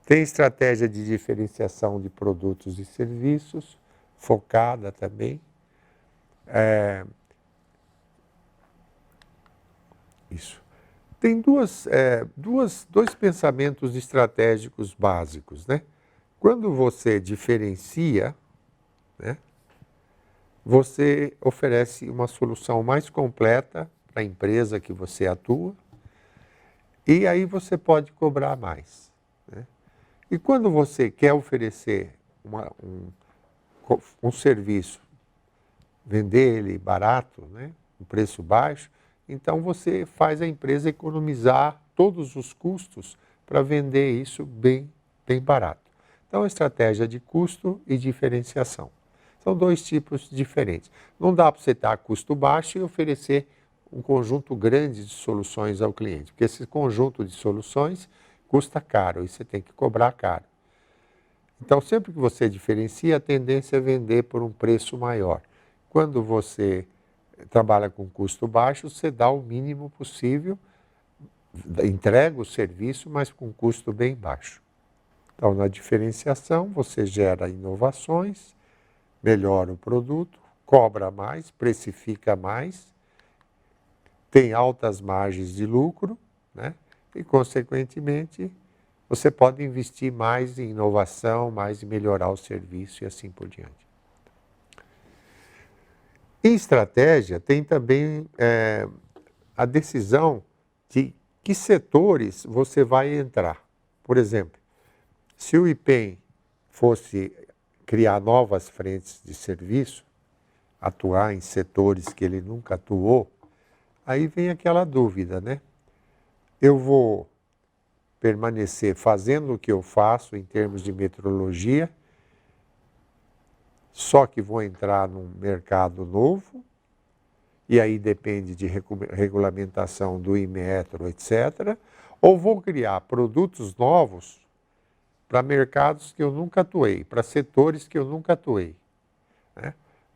Tem estratégia de diferenciação de produtos e serviços, focada também. Isso. Tem dois pensamentos estratégicos básicos, né? Quando você diferencia, né, você oferece uma solução mais completa para a empresa que você atua, e aí você pode cobrar mais, né? E quando você quer oferecer um serviço, vender ele barato, né, um preço baixo, então você faz a empresa economizar todos os custos para vender isso bem barato. Então, estratégia de custo e diferenciação. São dois tipos diferentes. Não dá para você estar a custo baixo e oferecer um conjunto grande de soluções ao cliente, porque esse conjunto de soluções custa caro e você tem que cobrar caro. Então, sempre que você diferencia, a tendência é vender por um preço maior. Quando você trabalha com custo baixo, você dá o mínimo possível, entrega o serviço, mas com custo bem baixo. Então, na diferenciação, você gera inovações, melhora o produto, cobra mais, precifica mais, tem altas margens de lucro, né? E, consequentemente, você pode investir mais em inovação, mais em melhorar o serviço e assim por diante. Em estratégia, tem também a decisão de que setores você vai entrar. Por exemplo, se o IPEM fosse criar novas frentes de serviço, atuar em setores que ele nunca atuou, aí vem aquela dúvida, né? Eu vou permanecer fazendo o que eu faço em termos de metrologia, só que vou entrar num mercado novo, e aí depende de regulamentação do Inmetro, etc. Ou vou criar produtos novos para mercados que eu nunca atuei, para setores que eu nunca atuei, né?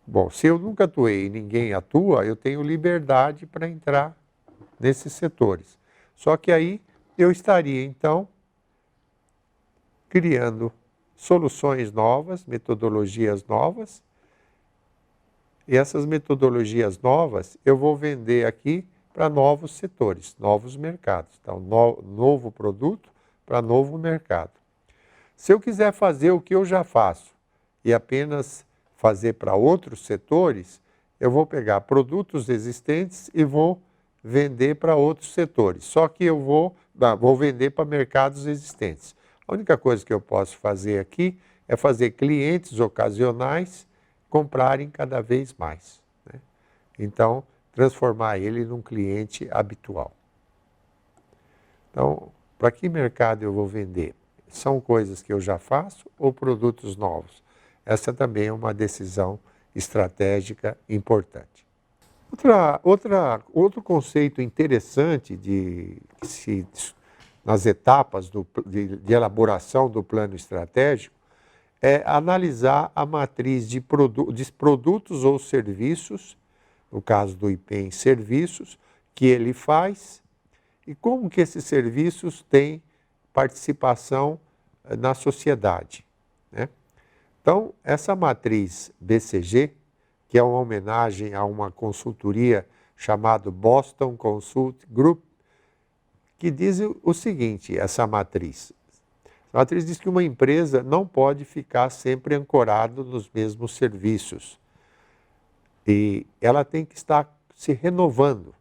Bom, se eu nunca atuei e ninguém atua, eu tenho liberdade para entrar nesses setores. Só que aí eu estaria, então, criando soluções novas, metodologias novas, e essas metodologias novas eu vou vender aqui para novos setores, novos mercados. Então, novo produto para novo mercado. Se eu quiser fazer o que eu já faço e apenas fazer para outros setores, eu vou pegar produtos existentes e vou vender para outros setores. Só que eu vou vender para mercados existentes. A única coisa que eu posso fazer aqui é fazer clientes ocasionais comprarem cada vez mais, né? Então, transformar ele num cliente habitual. Então, para que mercado eu vou vender? São coisas que eu já faço ou produtos novos? Essa também é uma decisão estratégica importante. Outro conceito interessante nas etapas de elaboração do plano estratégico é analisar a matriz de produtos ou serviços, no caso do IPEM, serviços, que ele faz e como que esses serviços têm participação na sociedade, né? Então, essa matriz BCG, que é uma homenagem a uma consultoria chamada Boston Consult Group, que diz o seguinte, essa matriz. A matriz diz que uma empresa não pode ficar sempre ancorada nos mesmos serviços. E ela tem que estar se renovando.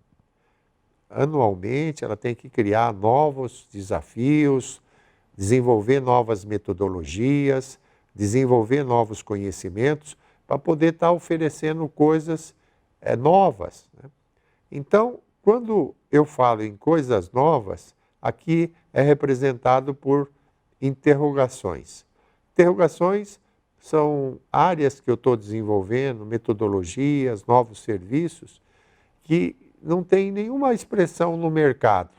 Anualmente, ela tem que criar novos desafios, desenvolver novas metodologias, desenvolver novos conhecimentos para poder estar oferecendo coisas novas, né? Então, quando eu falo em coisas novas, aqui é representado por interrogações. Interrogações são áreas que eu estou desenvolvendo, metodologias, novos serviços, que não tem nenhuma expressão no mercado.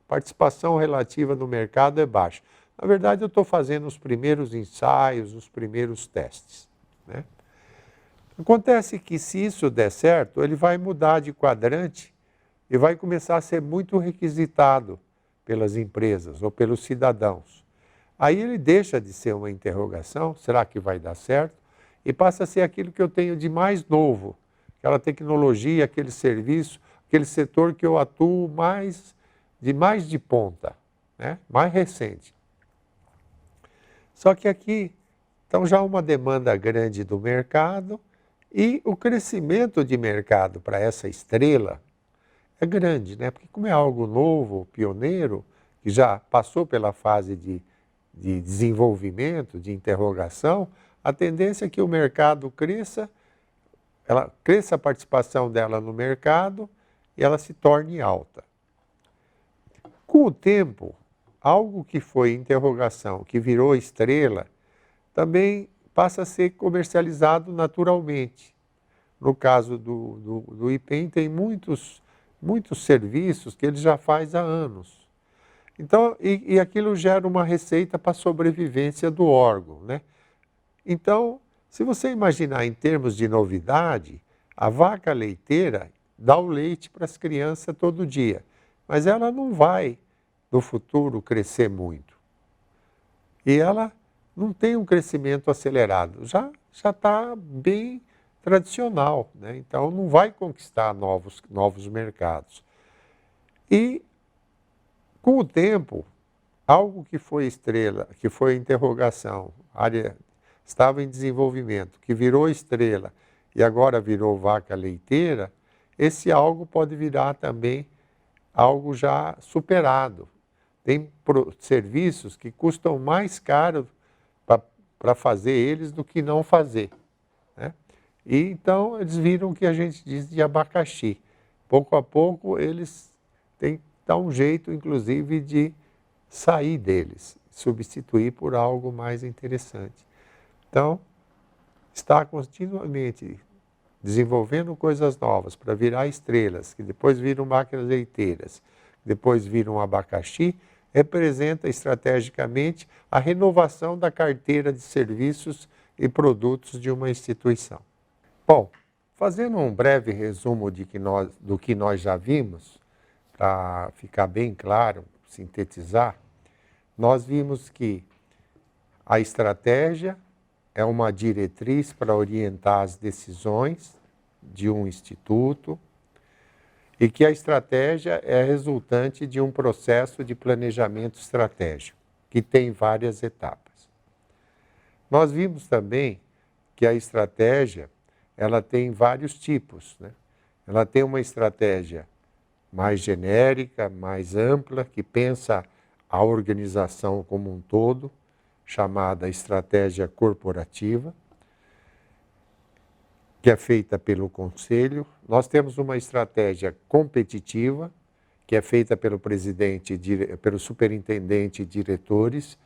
Participação relativa no mercado é baixa. Na verdade, eu estou fazendo os primeiros ensaios, os primeiros testes, né? Acontece que, se isso der certo, ele vai mudar de quadrante e vai começar a ser muito requisitado pelas empresas ou pelos cidadãos. Aí ele deixa de ser uma interrogação, será que vai dar certo? E passa a ser aquilo que eu tenho de mais novo, aquela tecnologia, aquele serviço, aquele setor que eu atuo mais de ponta, né? Mais recente. Só que aqui, então já uma demanda grande do mercado e o crescimento de mercado para essa estrela é grande, né? Porque como é algo novo, pioneiro, que já passou pela fase de desenvolvimento, de interrogação, a tendência é que o mercado cresça, ela cresça a participação dela no mercado e ela se torne alta. Com o tempo, algo que foi interrogação, que virou estrela, também passa a ser comercializado naturalmente. No caso do IPEM, tem muitos serviços que ele já faz há anos. Então, e aquilo gera uma receita para a sobrevivência do órgão, né? Então, se você imaginar em termos de novidade, a vaca leiteira dá o leite para as crianças todo dia, mas ela não vai, no futuro, crescer muito. E ela não tem um crescimento acelerado, já está bem tradicional, né? Então não vai conquistar novos mercados. E, com o tempo, algo que foi estrela, que foi interrogação, área estava em desenvolvimento, que virou estrela e agora virou vaca leiteira, esse algo pode virar também algo já superado. Tem serviços que custam mais caro para fazer eles do que não fazer, né? E então eles viram o que a gente diz de abacaxi. Pouco a pouco eles têm que dar um jeito, inclusive, de sair deles, substituir por algo mais interessante. Então, está continuamente desenvolvendo coisas novas para virar estrelas, que depois viram máquinas leiteiras, depois viram abacaxi, representa estrategicamente a renovação da carteira de serviços e produtos de uma instituição. Bom, fazendo um breve resumo do que nós já vimos, para ficar bem claro, sintetizar, nós vimos que a estratégia é uma diretriz para orientar as decisões de um instituto e que a estratégia é resultante de um processo de planejamento estratégico, que tem várias etapas. Nós vimos também que a estratégia ela tem vários tipos, né? Ela tem uma estratégia mais genérica, mais ampla, que pensa a organização como um todo, chamada estratégia corporativa, que é feita pelo conselho. Nós temos uma estratégia competitiva, que é feita pelo presidente, pelo superintendente e diretores,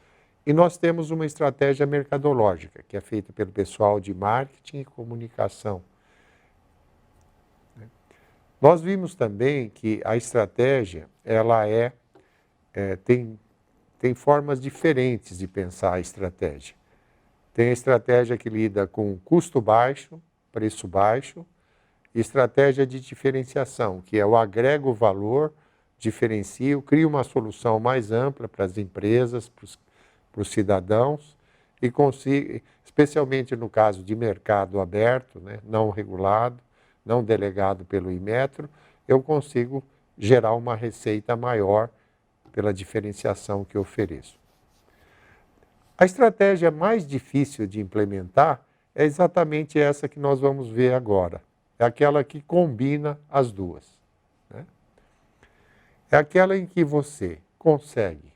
e nós temos uma estratégia mercadológica, que é feita pelo pessoal de marketing e comunicação. Nós vimos também que a estratégia ela tem formas diferentes de pensar a estratégia. Tem a estratégia que lida com custo baixo, preço baixo, e estratégia de diferenciação, que é o agrego valor, diferencio, crio uma solução mais ampla para as empresas, para os cidadãos, e consigo, especialmente no caso de mercado aberto, né, não regulado, não delegado pelo Inmetro, eu consigo gerar uma receita maior pela diferenciação que eu ofereço. A estratégia mais difícil de implementar é exatamente essa que nós vamos ver agora. É aquela que combina as duas, né? É aquela em que você consegue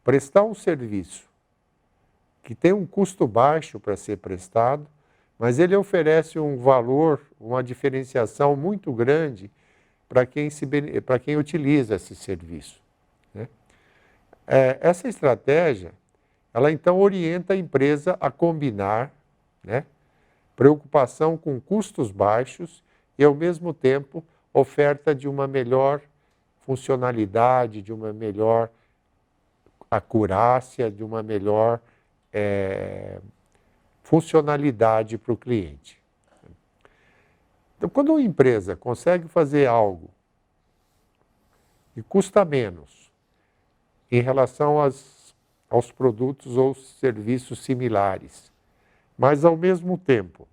prestar um serviço que tem um custo baixo para ser prestado, mas ele oferece um valor, uma diferenciação muito grande para quem utiliza esse serviço, né? Essa estratégia, ela então orienta a empresa a combinar, né, preocupação com custos baixos e, ao mesmo tempo, oferta de uma melhor funcionalidade, de uma melhor acurácia, de uma melhor funcionalidade para o cliente. Então, quando uma empresa consegue fazer algo que custa menos em relação aos produtos ou serviços similares. Mas, ao mesmo tempo,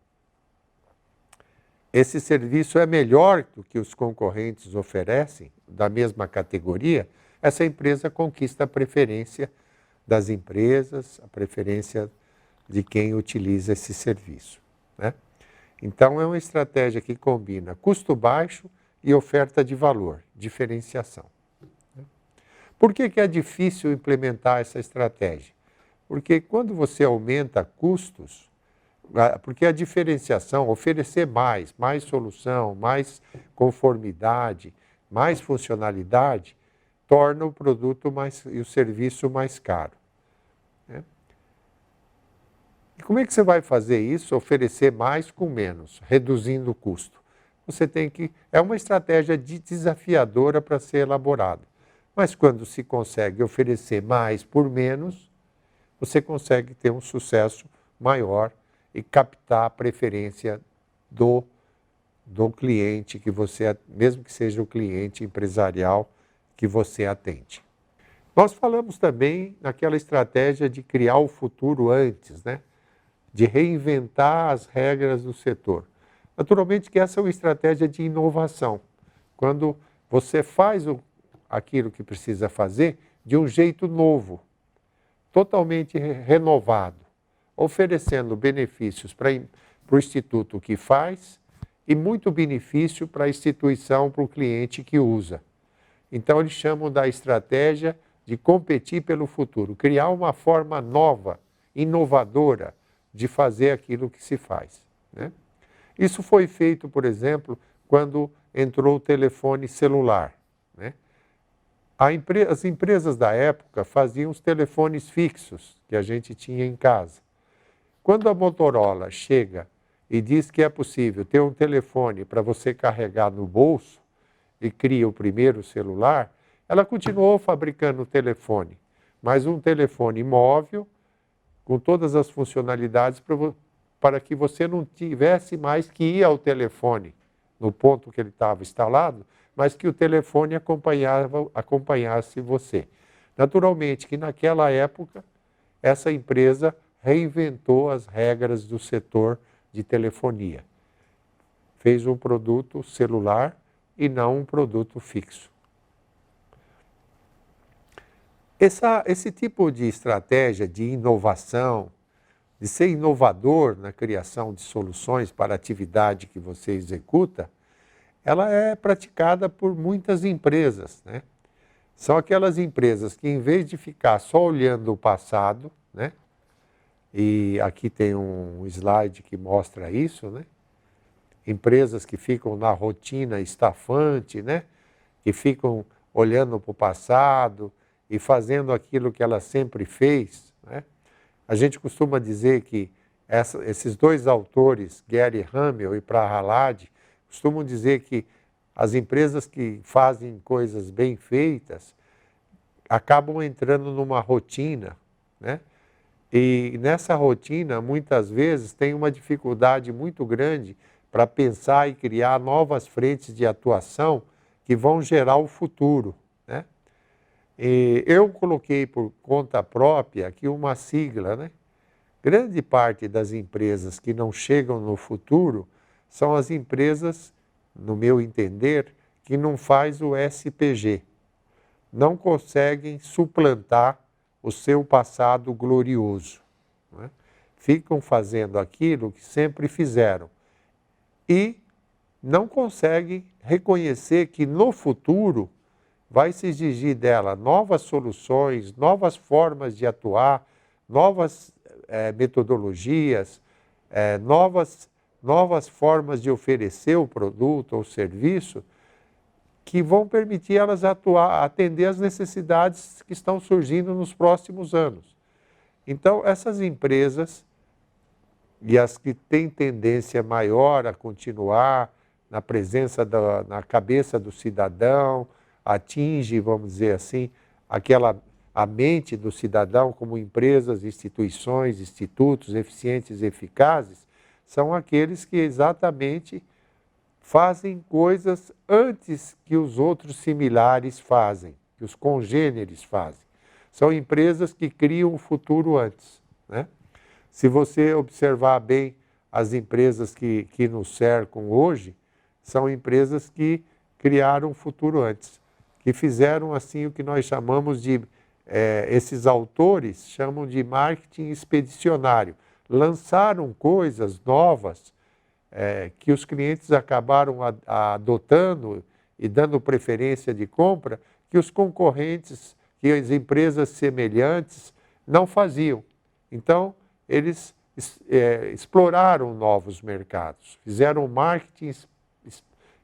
esse serviço é melhor do que os concorrentes oferecem, da mesma categoria, essa empresa conquista a preferência das empresas, a preferência de quem utiliza esse serviço, né? Então, é uma estratégia que combina custo baixo e oferta de valor, diferenciação. Por que é difícil implementar essa estratégia? Porque quando você aumenta custos, porque a diferenciação, oferecer mais solução, mais conformidade, mais funcionalidade, torna o produto e o serviço mais caro, né? E como é que você vai fazer isso? Oferecer mais com menos, reduzindo o custo. É uma estratégia desafiadora para ser elaborada. Mas quando se consegue oferecer mais por menos, você consegue ter um sucesso maior e captar a preferência do cliente que você, mesmo que seja o cliente empresarial que você atende. Nós falamos também naquela estratégia de criar o futuro antes, né? De reinventar as regras do setor. Naturalmente que essa é uma estratégia de inovação, quando você faz aquilo que precisa fazer de um jeito novo, totalmente renovado, oferecendo benefícios para o instituto que faz e muito benefício para a instituição, para o cliente que usa. Então, eles chamam da estratégia de competir pelo futuro, criar uma forma nova, inovadora, de fazer aquilo que se faz, né? Isso foi feito, por exemplo, quando entrou o telefone celular, né? As empresas da época faziam os telefones fixos que a gente tinha em casa. Quando a Motorola chega e diz que é possível ter um telefone para você carregar no bolso e cria o primeiro celular, ela continuou fabricando o telefone, mas um telefone móvel com todas as funcionalidades para que você não tivesse mais que ir ao telefone no ponto que ele estava instalado, mas que o telefone acompanhasse você. Naturalmente que naquela época, essa empresa reinventou as regras do setor de telefonia. Fez um produto celular e não um produto fixo. Esse tipo de estratégia de inovação, de ser inovador na criação de soluções para a atividade que você executa, ela é praticada por muitas empresas, né? São aquelas empresas que, em vez de ficar só olhando o passado, né? E aqui tem um slide que mostra isso, né? Empresas que ficam na rotina estafante, né? Que ficam olhando para o passado e fazendo aquilo que ela sempre fez, né? A gente costuma dizer que esses dois autores, Gary Hamel e Prahalad, costumam dizer que as empresas que fazem coisas bem feitas acabam entrando numa rotina, né? E nessa rotina, muitas vezes, tem uma dificuldade muito grande para pensar e criar novas frentes de atuação que vão gerar o futuro, né? E eu coloquei por conta própria aqui uma sigla, né? Grande parte das empresas que não chegam no futuro são as empresas, no meu entender, que não faz o SPG. Não conseguem suplantar o seu passado glorioso, né? Ficam fazendo aquilo que sempre fizeram e não conseguem reconhecer que no futuro vai se exigir dela novas soluções, novas formas de atuar, novas metodologias, novas formas de oferecer o produto ou serviço que vão permitir elas atender às necessidades que estão surgindo nos próximos anos. Então, essas empresas e as que têm tendência maior a continuar na presença, na cabeça do cidadão, atinge, vamos dizer assim, a mente do cidadão como empresas, instituições, institutos eficientes e eficazes, são aqueles que exatamente fazem coisas antes que os outros similares fazem, que os congêneres fazem. São empresas que criam o futuro antes, né? Se você observar bem as empresas que nos cercam hoje, são empresas que criaram o futuro antes, que fizeram assim o que nós chamamos de, esses autores chamam de marketing expedicionário. Lançaram coisas novas que os clientes acabaram adotando e dando preferência de compra, que os concorrentes, que as empresas semelhantes não faziam. Então, eles exploraram novos mercados, fizeram marketing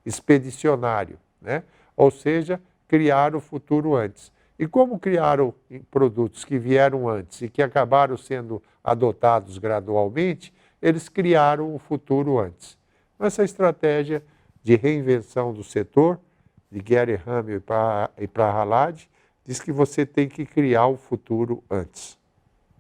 expedicionário, né? Ou seja, criaram o futuro antes. E como criaram produtos que vieram antes e que acabaram sendo adotados gradualmente, eles criaram o futuro antes. Essa estratégia de reinvenção do setor, de Gary Hamel e Prahalad, diz que você tem que criar o futuro antes.